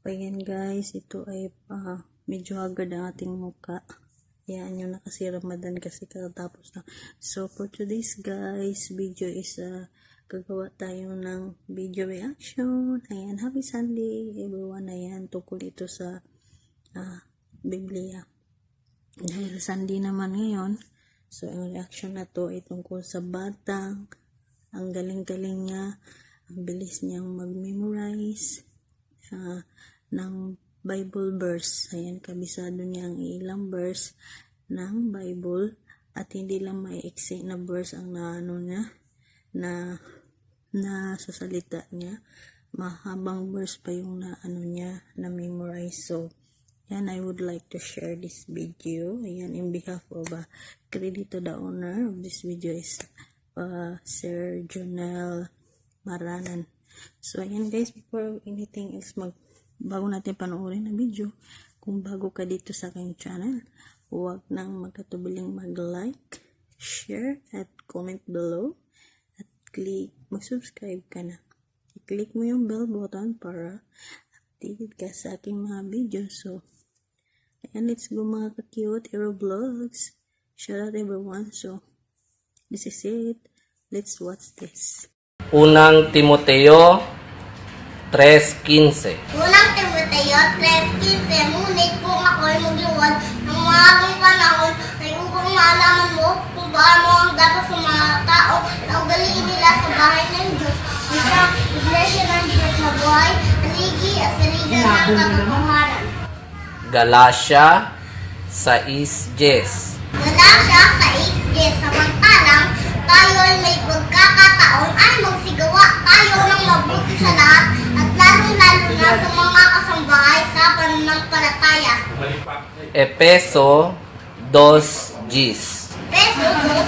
Ayan guys, ito ay medyo agad ang ating muka. Ayan yung nakasi Ramadan kasi katapos na. So for today's guys, video is gagawa tayo ng video reaction. Ayan, happy Sunday everyone. Ayan, tungkol ito sa Biblia. Dahil Sunday naman ngayon, so ang reaction na to ay tungkol sa batang. Ang galing-galing niya, ang bilis niyang mag-memorize ng Bible verse. Ayan, kabisado niya ang ilang verse ng Bible at hindi lang maiksi na verse ang sa salita niya. Mahabang verse pa yung niya na memorize. So, yan, I would like to share this video. Ayan, in behalf of credit to the owner of this video is Sir Jonel Maranan. So, ayan guys, before anything else, bago natin panoorin na video, kung bago ka dito sa aking channel, huwag nang magkatubiling mag-like, share, at comment below, at mag-subscribe ka na. I-click mo yung bell button para updated ka sa aking mga video. So, ayan, let's go mga ka-cute Hero Vlogs. Shout out everyone. So, this is it. Let's watch this. Unang Timoteo 3:15. Unang Timoteo 3:15, ngunit kung ako'y magluwad ng maraming panahon ay upang maalaman mo kung paano ang dapat sa mga tao na ugaliin nila sa bahay ng Diyos, isang iglesia ng Diyos na buhay, haligi at saligan ng katotohanan. Galatia 6:10. Galatia 6:10, samantalang tayo ay may pagkakataon ay magsigawa tayo ng mabuti sa lahat at lalong-lalo na sa mga kasambahay sa pananampalataya. Efeso 2:10. Peso 2,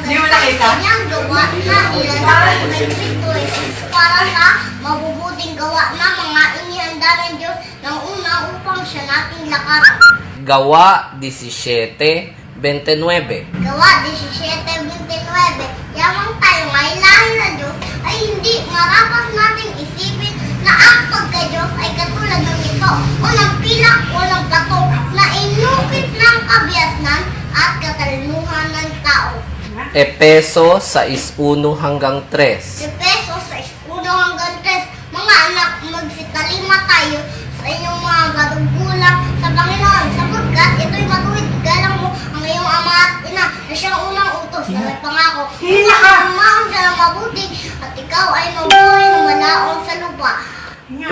sapagkat kanyang gawa na ilalagay kay Kristo Jesus para sa mabubuting gawa na mga inihanda ng Diyos ng una upang siya nating lakaran. Gawa 17:29. Gawa 17:29, yamang tayo ay lahi ng Diyos ay hindi marapat nating isipin na ang pagka-Diyos ay katulad ng ito, unang pilak, unang plato, na inukit ng kabiasnan at katalinuhan ng tao. Efeso 6:1-3. Efeso 6:1-3, mga anak, magsitalima tayo sa inyong mga magulang sa Panginoon, sapagkat ito'y matuwid, galang mo ang iyong ama at ina na siyang unang utos na may pangako. Samahan ka ng mabuti at ikaw ay mabuhay ng malaon sa lupa.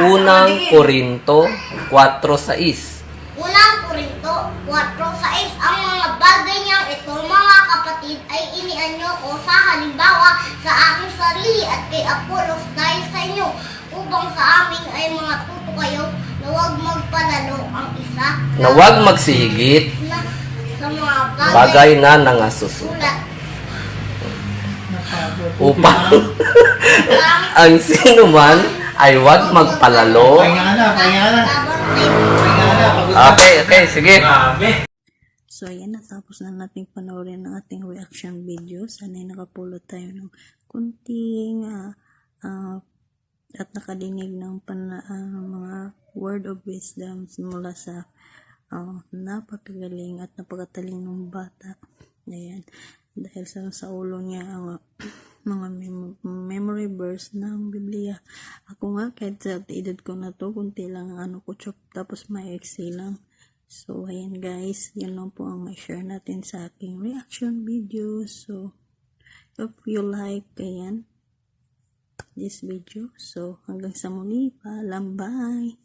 Unang Korinto 4:6. Unang Korinto 4:6, ang mga bagay niyang ito, mga kapatid, ay inianyo ko sa halimbawa sa aking sarili at kay Apollos dahil sa inyo, upang sa amin ay mga tuto kayo na huwag magpalalo ang isa Na huwag magsihigit na sa mga bagay na nangasusulat. Upang ang sino man ay huwag magpalalo. Okay, sige. So, ayan, natapos na nating panoorin ang ating reaction video. Sana'y nakapulot tayo ng kunting at nakadinig ng mga word of wisdom mula sa napakagaling at napakatalinong bata. Ayan, dahil sa ulo niya ang mga memory verse ng Biblia. Ako nga, kahit sa edad ko na to, kunti lang ang ko chop, tapos may excel lang. So, ayan guys, yun lang po ang may share natin sa aking reaction video. So, if you like, ayan, this video. So, hanggang sa muli, paalam, bye!